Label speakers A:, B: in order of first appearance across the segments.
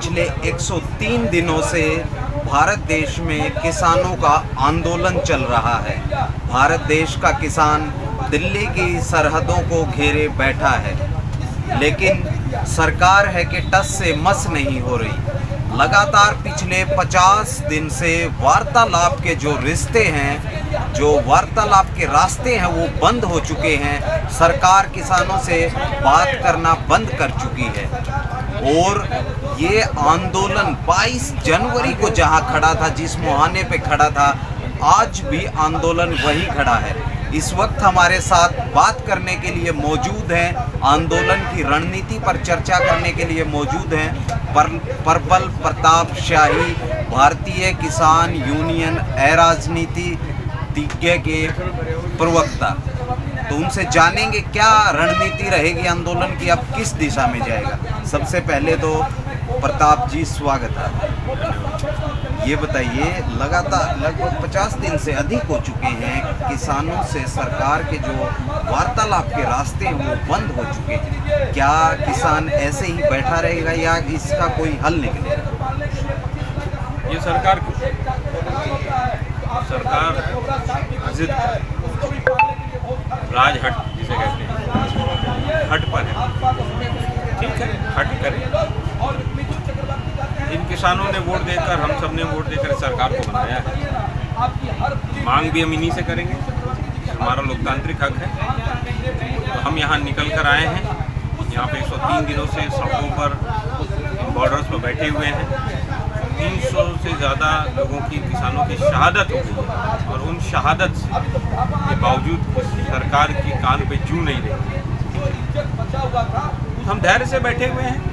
A: पिछले 103 दिनों से भारत देश में किसानों का आंदोलन चल रहा है। भारत देश का किसान दिल्ली की सरहदों को घेरे बैठा है, लेकिन सरकार है कि टस से मस नहीं हो रही। लगातार पिछले 50 दिन से वार्तालाप के जो रिश्ते हैं, जो वार्तालाप के रास्ते हैं, वो बंद हो चुके हैं। सरकार किसानों से बात करना बंद कर चुकी है और ये आंदोलन 22 जनवरी को जहां खड़ा था, जिस मुहाने पे खड़ा था, आज भी आंदोलन वहीं खड़ा है। इस वक्त हमारे साथ बात करने के लिए मौजूद हैं, आंदोलन की रणनीति पर चर्चा करने के लिए मौजूद हैं प्रबल प्रताप शाही, भारतीय किसान यूनियन अराजनीतिज्ञ के प्रवक्ता। तो उनसे जानेंगे क्या रणनीति रहेगी आंदोलन की, अब किस दिशा में जाएगा। सबसे पहले तो प्रताप जी स्वागत है। ये बताइए, लगातार लगभग 50 दिन से अधिक हो चुके हैं, किसानों से सरकार के जो वार्तालाप के रास्ते हैं वो बंद हो चुके हैं। क्या किसान ऐसे ही बैठा रहेगा या इसका कोई हल निकलेगा?
B: ये सरकार जिद राजहट जिसे कहते हैं, हट पर है। ठीक है, हट करे। इन किसानों ने वोट देकर, हम सब ने वोट देकर सरकार को बनाया है। मांग भी हम इन्हीं से करेंगे, हमारा लोकतांत्रिक हक है। तो हम यहाँ निकल कर आए हैं। यहाँ पे 103 दिनों से सड़कों पर, बॉर्डर्स पर बैठे हुए हैं। 300 से ज़्यादा लोगों की, किसानों की शहादत हो गई है और उन शहादत के बावजूद सरकार की कान पे जू नहीं रही। हम धैर्य से बैठे हुए हैं।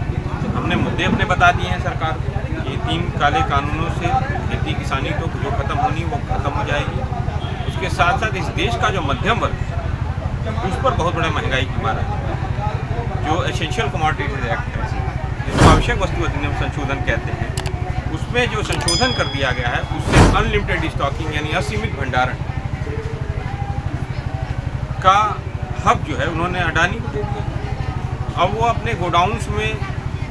B: हमने मुद्दे अपने बता दिए हैं सरकार को। ये 3 काले कानूनों से खेती किसानी तो जो खत्म होनी वो खत्म हो जाएगी। उसके साथ साथ इस देश का जो मध्यम वर्ग है उस पर बहुत बड़ा महंगाई की मार है। जो एसेंशियल कमोडिटीज एक्ट है, जिसको आवश्यक वस्तु अधिनियम संशोधन कहते हैं, उसमें जो संशोधन कर दिया गया है उससे अनलिमिटेड स्टॉकिंग यानी असीमित भंडारण का हक जो है उन्होंने अडानी को दे दिया। अब वो अपने गोडाउन्स में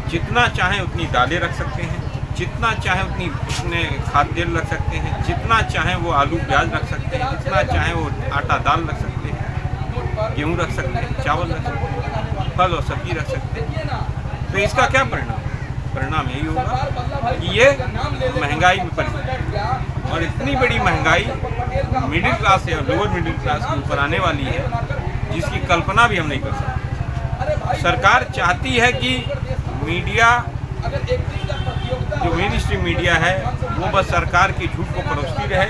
B: जितना चाहें उतनी दालें रख सकते हैं, जितना चाहें उतने खाद्य तेल रख सकते हैं, जितना चाहें वो आलू प्याज रख सकते हैं, जितना चाहें वो आटा दाल रख सकते हैं, गेहूँ रख सकते हैं, चावल रख सकते हैं, फल और सब्जी रख सकते हैं। तो इसका क्या परिणाम यही होगा कि ये महंगाई में पड़, और इतनी बड़ी महंगाई मिडिल क्लास या लोअर मिडिल क्लास के ऊपर आने वाली है जिसकी कल्पना भी हम नहीं कर सकते। सरकार चाहती है कि मीडिया, जो मेन स्ट्रीम मीडिया है, वो बस सरकार की झूठ को परोसती रहे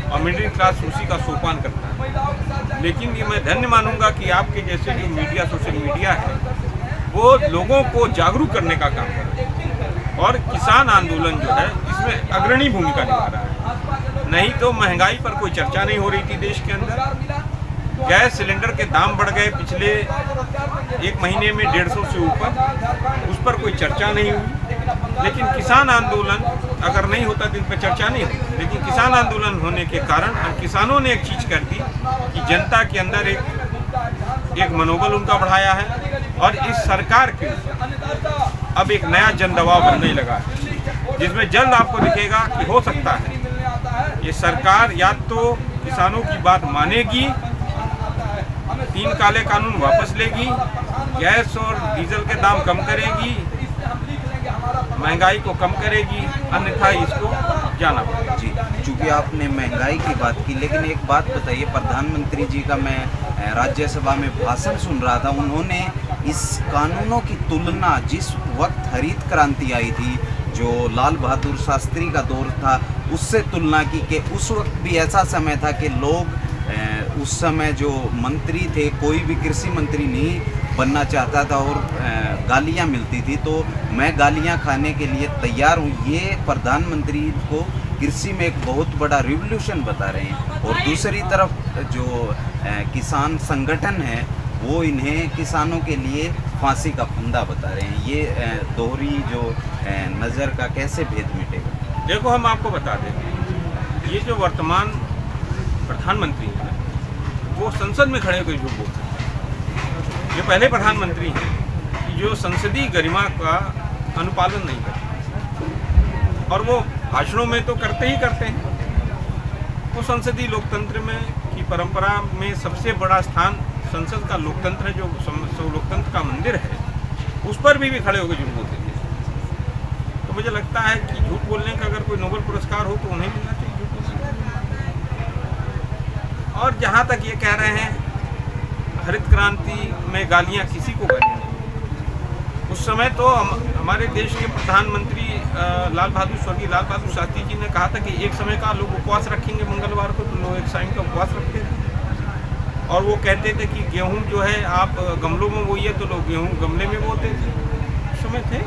B: और मिडिल क्लास उसी का सोपान करता है। लेकिन ये मैं धन्य मानूंगा कि आपके जैसे जो मीडिया, सोशल मीडिया है, वो लोगों को जागरूक करने का काम कर रहे हैं और किसान आंदोलन जो है इसमें अग्रणी भूमिका निभा रहा है। नहीं तो महंगाई पर कोई चर्चा नहीं हो रही थी देश के अंदर। गैस सिलेंडर के दाम बढ़ गए पिछले 1 महीने में 150 से ऊपर, उस पर कोई चर्चा नहीं हुई। लेकिन किसान आंदोलन अगर नहीं होता तो इन पर चर्चा नहीं होती। लेकिन किसान आंदोलन होने के कारण अब किसानों ने एक चीज़ कर दी कि जनता के अंदर एक मनोबल उनका बढ़ाया है और इस सरकार के अब एक नया जन दबाव बनने लगा है, जिसमें जल्द आपको दिखेगा कि हो सकता है ये सरकार या तो किसानों की बात मानेगी, 3 काले कानून वापस लेगी, गैस और डीजल के दाम कम करेगी, महंगाई को कम करेगी, अन्यथा इसको जाना पड़ेगा।
A: जी, चूँकि आपने महंगाई की बात की, लेकिन एक बात बताइए, प्रधानमंत्री जी का मैं राज्यसभा में भाषण सुन रहा था, उन्होंने इस कानूनों की तुलना जिस वक्त हरित क्रांति आई थी, जो लाल बहादुर शास्त्री का दौर था, उससे तुलना की कि उस वक्त भी ऐसा समय था कि लोग उस समय जो मंत्री थे, कोई भी कृषि मंत्री नहीं बनना चाहता था और गालियां मिलती थी, तो मैं गालियां खाने के लिए तैयार हूं। ये प्रधानमंत्री को कृषि में एक बहुत बड़ा रिवॉल्यूशन बता रहे हैं और दूसरी तरफ जो किसान संगठन है वो इन्हें किसानों के लिए फांसी का फंदा बता रहे हैं। ये दोहरी जो नज़र का कैसे भेद मिटेगा?
B: देखो, हम आपको बता दें, ये जो वर्तमान प्रधानमंत्री हैं वो संसद में खड़े होकर झूठ बोलते हैं। ये पहले प्रधानमंत्री हैं जो संसदीय गरिमा का अनुपालन नहीं करते। और वो भाषणों में तो करते ही करते हैं। वो संसदीय लोकतंत्र में की परंपरा में सबसे बड़ा स्थान संसद का लोकतंत्र है, जो लोकतंत्र का मंदिर है, उस पर भी खड़े होकर झूठ बोलते थे। तो मुझे लगता है कि झूठ बोलने का अगर कोई नोबेल पुरस्कार हो तो उन्हें मिलना चाहिए झूठ बोलने का। और जहाँ तक ये कह रहे हैं हरित क्रांति में गालियाँ किसी को गई, उस समय तो हमारे देश के प्रधानमंत्री स्वर्गीय लाल बहादुर शास्त्री जी ने कहा था कि एक समय का लोग उपवास रखेंगे मंगलवार को, तो लोग एक टाइम का उपवास रखते थे। और वो कहते थे कि गेहूं जो है आप गमलों में बोइए, तो लोग गेहूं गमले में बोते थे, उस समय थे।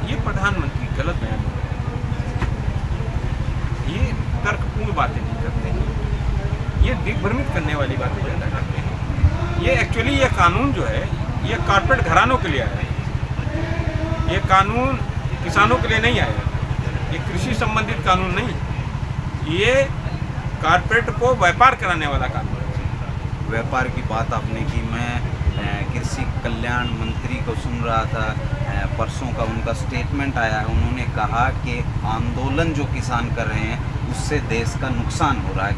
B: ये प्रधानमंत्री गलत बयान, ये तर्कपूर्ण बातें नहीं करते हैं, ये दिग्भ्रमित करने वाली बातें ज़्यादा करते हैं। ये एक्चुअली ये कानून जो है ये कॉर्पोरेट घरानों के लिए आया है, ये कानून किसानों के लिए नहीं आया, ये कृषि संबंधित कानून नहीं, ये कॉर्पोरेट को व्यापार कराने वाला कानून है।
A: व्यापार की बात आपने की, मैं कृषि कल्याण मंत्री को सुन रहा था, परसों का उनका स्टेटमेंट आया है, उन्होंने कहा कि आंदोलन जो किसान कर रहे हैं उससे देश का नुकसान हो रहा है,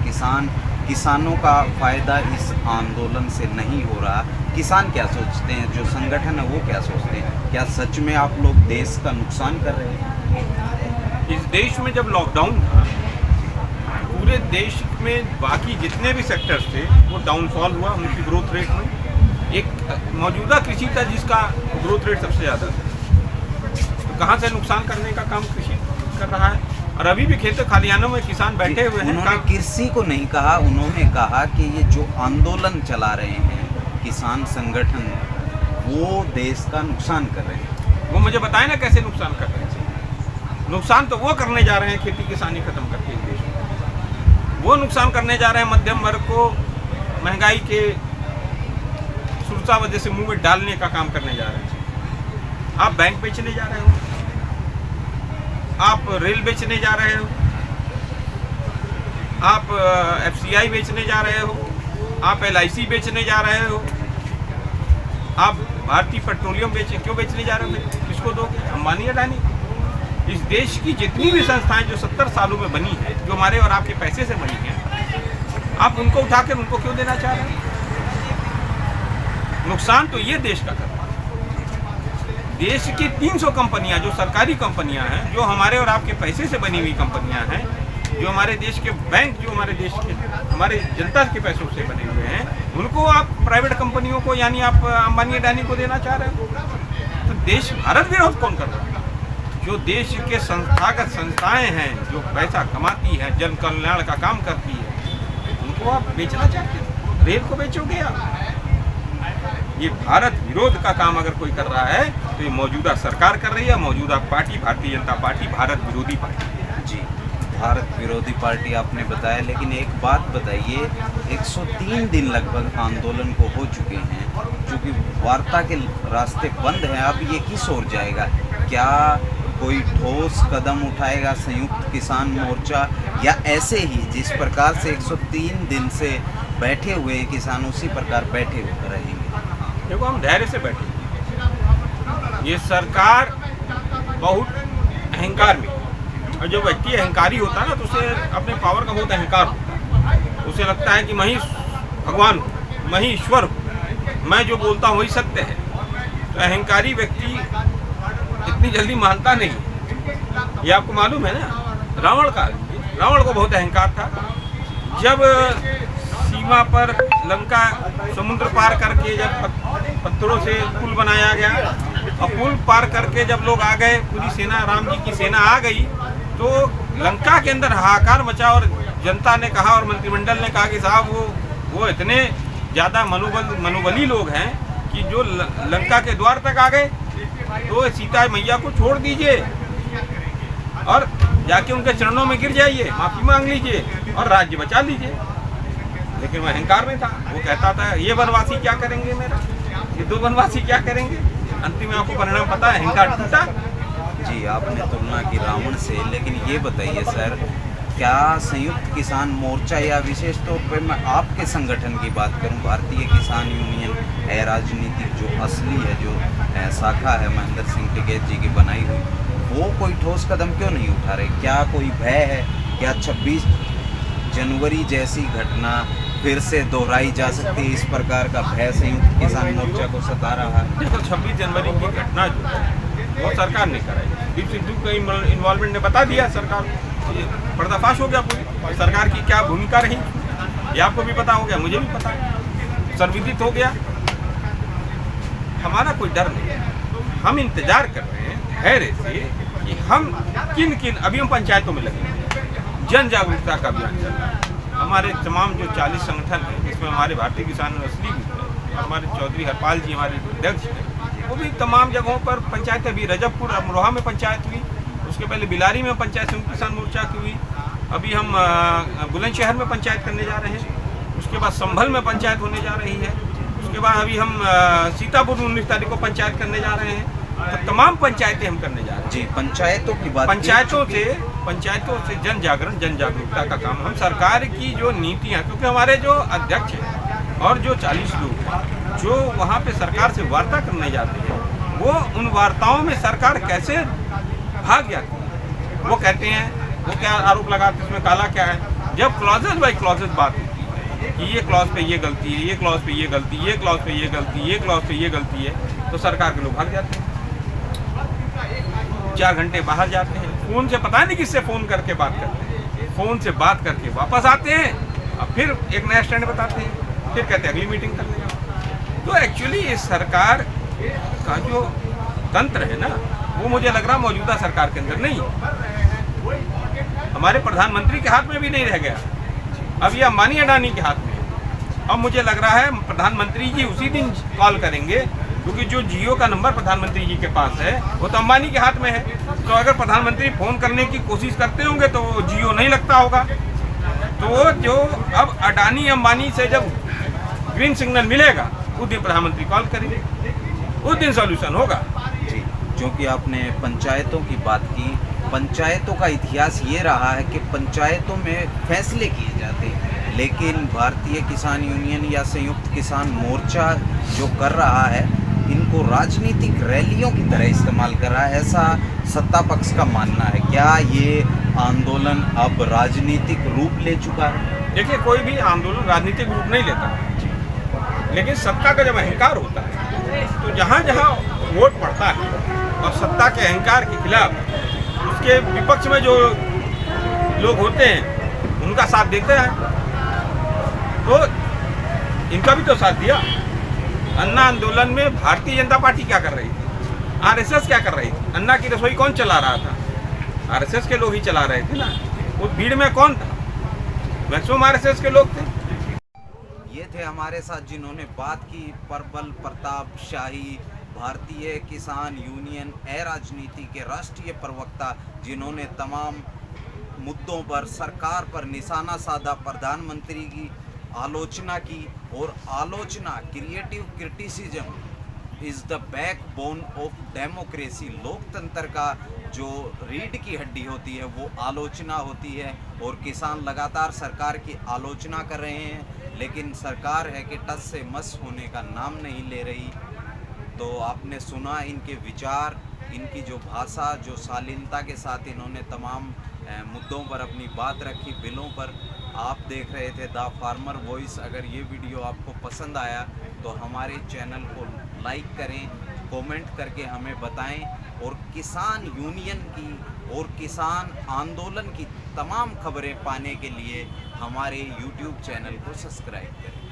A: किसानों का फ़ायदा इस आंदोलन से नहीं हो रहा। किसान क्या सोचते हैं, जो संगठन है वो क्या सोचते हैं, क्या सच में आप लोग देश का नुकसान कर रहे हैं?
B: इस देश में जब लॉकडाउन था, पूरे देश में बाकी जितने भी सेक्टर्स थे वो डाउनफॉल हुआ उनकी ग्रोथ रेट में। एक मौजूदा कृषि था जिसका ग्रोथ रेट सबसे ज़्यादा था, तो कहाँ से नुकसान करने का काम कृषि कर रहा है। और अभी भी खेतों खलिहानों में किसान बैठे हुए हैं।
A: उन्होंने कृषि को नहीं कहा, उन्होंने कहा कि ये जो आंदोलन चला रहे हैं किसान संगठन, वो देश का नुकसान कर रहे हैं।
B: वो मुझे बताए ना कैसे नुकसान कर रहे हैं। नुकसान तो वो करने जा रहे हैं खेती किसानी खत्म करके इस देश में। वो नुकसान करने जा रहे हैं मध्यम वर्ग को महंगाई के सुरसा वजह से मुंह में डालने का काम करने जा रहे हैं। आप बैंक बेचने जा रहे हो, आप रेल बेचने जा रहे हो, आप FCI बेचने जा रहे हो, आप LIC बेचने जा रहे हो, आप भारतीय पेट्रोलियम क्यों बेचने जा रहे हो? किसको दोगे? अंबानी अडानी। इस देश की जितनी भी संस्थाएं जो 70 सालों में बनी है, जो हमारे और आपके पैसे से बनी है, आप उनको उठाकर उनको क्यों देना चाह रहे हैं? नुकसान तो ये देश का कर रहा है। देश की 300 कंपनियां जो सरकारी कंपनियां हैं, जो हमारे और आपके पैसे से बनी हुई कंपनियां हैं, जो हमारे देश के बैंक, जो हमारे देश के हमारे जनता के पैसों से बने हुए हैं, उनको आप प्राइवेट कंपनियों को यानी आप अंबानी अडानी को देना चाह रहे हो। तो देश भारत विरोध कौन कर रहा है? जो देश के संस्थागत संस्थाएं हैं, जो पैसा कमाती हैं, जन कल्याण का काम करती है, उनको आप बेचना चाहते हो। रेल को बेचोगे आप? ये भारत विरोध का काम अगर कोई कर रहा है तो ये मौजूदा सरकार कर रही है, मौजूदा पार्टी भारतीय जनता पार्टी भारत विरोधी पार्टी।
A: जी, भारत विरोधी पार्टी आपने बताया, लेकिन एक बात बताइए, 103 दिन लगभग आंदोलन को हो चुके हैं, चूँकि वार्ता के रास्ते बंद हैं, अब ये किस ओर जाएगा? क्या कोई ठोस कदम उठाएगा संयुक्त किसान मोर्चा, या ऐसे ही जिस प्रकार से 103 दिन से बैठे हुए किसान उसी प्रकार बैठे रहेंगे?
B: देखो, हम धैर्य से बैठे। ये सरकार बहुत अहंकार में, और जो व्यक्ति अहंकारी होता है ना, तो उसे अपने पावर का बहुत अहंकार होता है। उसे लगता है कि मैं ही भगवान हूँ, मैं ही ईश्वर हूँ, मैं जो बोलता हूँ वही सत्य है। तो अहंकारी व्यक्ति इतनी जल्दी मानता नहीं। ये आपको मालूम है ना, रावण को बहुत अहंकार था। जब सीमा पर लंका समुद्र पार करके जब पत्थरों से पुल बनाया गया, और पुल पार करके जब लोग आ गए, पूरी सेना, राम जी की सेना आ गई, तो लंका के अंदर हाहाकार मचा, और जनता ने कहा और मंत्रिमंडल ने कहा कि साहब वो इतने ज़्यादा मनोबली लोग हैं कि जो लंका के द्वार तक आ गए, तो सीता मैया को छोड़ दीजिए और जाके उनके चरणों में गिर जाइए, माफ़ी मांग लीजिए और राज्य बचा लीजिए। लेकिन वह अहंकार में था। वो कहता था ये वनवासी क्या करेंगे मेरा, ये 2 वनवासी क्या करेंगे। अंतिम में आपको परिणाम पता है, अहंकार टूटा।
A: जी, आपने तुलना की रावण से, लेकिन ये बताइए सर, क्या संयुक्त किसान मोर्चा, या विशेष तौर पर मैं आपके संगठन की बात करूं, भारतीय किसान यूनियन है राजनीतिक जो असली है, जो शाखा है महेंद्र सिंह टिकैत जी की बनाई हुई, वो कोई ठोस कदम क्यों नहीं उठा रहे? क्या कोई भय है? क्या 26 जनवरी जैसी घटना फिर से दोहराई जा सकती है? इस प्रकार का भय संयुक्त किसान मोर्चा को सता रहा है।
B: देखो 26 जनवरी की घटना जो है वो सरकार ने कराई। दीप सिद्धू का इन्वॉल्वमेंट ने बता दिया सरकार को, ये पर्दाफाश हो गया पूरी सरकार की क्या भूमिका रही। ये आपको भी पता हो गया, मुझे भी पता है, सर्वविदित हो गया। हमारा कोई डर नहीं है, हम इंतजार कर रहे हैं धैर्य से कि हम किन किन, अभी हम पंचायतों में लगे हैं, जन जागरूकता का अभियान चल रहा है। हमारे तमाम जो 40 संगठन हैं, जिसमें हमारे भारतीय किसान असली भी हैं, हमारे चौधरी हरपाल जी हमारे अध्यक्ष हैं, वो भी तमाम जगहों पर पंचायतें, अभी रजबपुर अमरोहा में पंचायत हुई, उसके पहले बिलारी में पंचायत संयुक्त किसान मोर्चा की हुई, अभी हम बुलंदशहर में पंचायत करने जा रहे हैं, उसके बाद संभल में पंचायत होने जा रही है, उसके बाद अभी हम सीतापुर 19 तारीख को पंचायत करने जा रहे हैं। तो तमाम पंचायतें हम करने जा रहे हैं।
A: जी, पंचायतों की बात,
B: पंचायतों से जन जागरण, जन जागरूकता का काम हम सरकार की जो नीतियाँ, क्योंकि हमारे जो अध्यक्ष हैं और जो 40 लोग हैं जो वहाँ पे सरकार से वार्ता करने जाते हैं, वो उन वार्ताओं में सरकार कैसे भाग जाती है। वो कहते हैं, वो क्या आरोप लगाते हैं, इसमें काला क्या है। जब क्लॉजेज बाई क्लॉजेज बात होती है कि ये क्लॉज पे ये गलती है, ये क्लॉज पे ये गलती, ये क्लॉज पे ये गलती, ये क्लॉज पे ये गलती है, तो सरकार के लोग भाग जाते हैं, 4 घंटे बाहर जाते हैं, फ़ोन से पता नहीं किससे फ़ोन करके बात करते हैं, फ़ोन से बात करके वापस आते हैं और फिर एक नया स्टैंड बताते हैं, फिर कहते हैं अगली मीटिंग कर लेंगे। तो एक्चुअली इस सरकार का जो तंत्र है ना, वो मुझे लग रहा मौजूदा सरकार के अंदर नहीं है, हमारे प्रधानमंत्री के हाथ में भी नहीं रह गया, अब ये अंबानी अडानी के हाथ में है। अब मुझे लग रहा है प्रधानमंत्री जी उसी दिन कॉल करेंगे, क्योंकि जो जियो का नंबर प्रधानमंत्री जी के पास है वो तो अंबानी के हाथ में है। तो अगर प्रधानमंत्री फ़ोन करने की कोशिश करते होंगे तो जियो नहीं लगता होगा। तो जो अब अडानी अंबानी से जब ग्रीन सिग्नल मिलेगा उस दिन प्रधानमंत्री कॉल करेंगे, उस दिन सॉल्यूशन होगा।
A: जी, क्योंकि आपने पंचायतों की बात की, पंचायतों का इतिहास ये रहा है कि पंचायतों में फैसले किए जाते हैं, लेकिन भारतीय किसान यूनियन या संयुक्त किसान मोर्चा जो कर रहा है, इनको राजनीतिक रैलियों की तरह इस्तेमाल कर रहा है, ऐसा सत्ता पक्ष का मानना है। क्या ये आंदोलन अब राजनीतिक रूप ले चुका है?
B: देखिए, कोई भी आंदोलन राजनीतिक रूप नहीं लेता, लेकिन सत्ता का जब अहंकार होता है तो जहाँ जहाँ वोट पड़ता है और सत्ता के अहंकार के खिलाफ उसके विपक्ष में जो लोग होते हैं उनका साथ देते हैं, तो इनका भी तो साथ दिया। अन्ना आंदोलन में भारतीय जनता पार्टी क्या कर रही थी, आरएसएस क्या कर रही थी, अन्ना की रसोई कौन चला रहा था, आरएसएस के लोग ही चला रहे थे ना। उस भीड़ में कौन था, मैक्सिमम आरएसएस के लोग थे।
A: ये थे हमारे साथ जिन्होंने बात की प्रबल प्रताप शाही, भारतीय किसान यूनियन राजनीति के राष्ट्रीय प्रवक्ता, जिन्होंने तमाम मुद्दों पर सरकार पर निशाना साधा, प्रधानमंत्री की आलोचना की, और आलोचना, creative criticism is the backbone of democracy. लोकतंत्र का जो रीढ़ की हड्डी होती है वो आलोचना होती है, और किसान लगातार सरकार की आलोचना कर रहे हैं, लेकिन सरकार है कि टस से मस होने का नाम नहीं ले रही। तो आपने सुना इनके विचार, इनकी जो भाषा, जो शालीनता के साथ इन्होंने तमाम मुद्दों पर अपनी बात रखी, बिलों पर। आप देख रहे थे द फार्मर वॉइस। अगर ये वीडियो आपको पसंद आया तो हमारे चैनल को लाइक करें, कमेंट करके हमें बताएं, और किसान यूनियन की और किसान आंदोलन की तमाम खबरें पाने के लिए हमारे YouTube चैनल को सब्सक्राइब करें।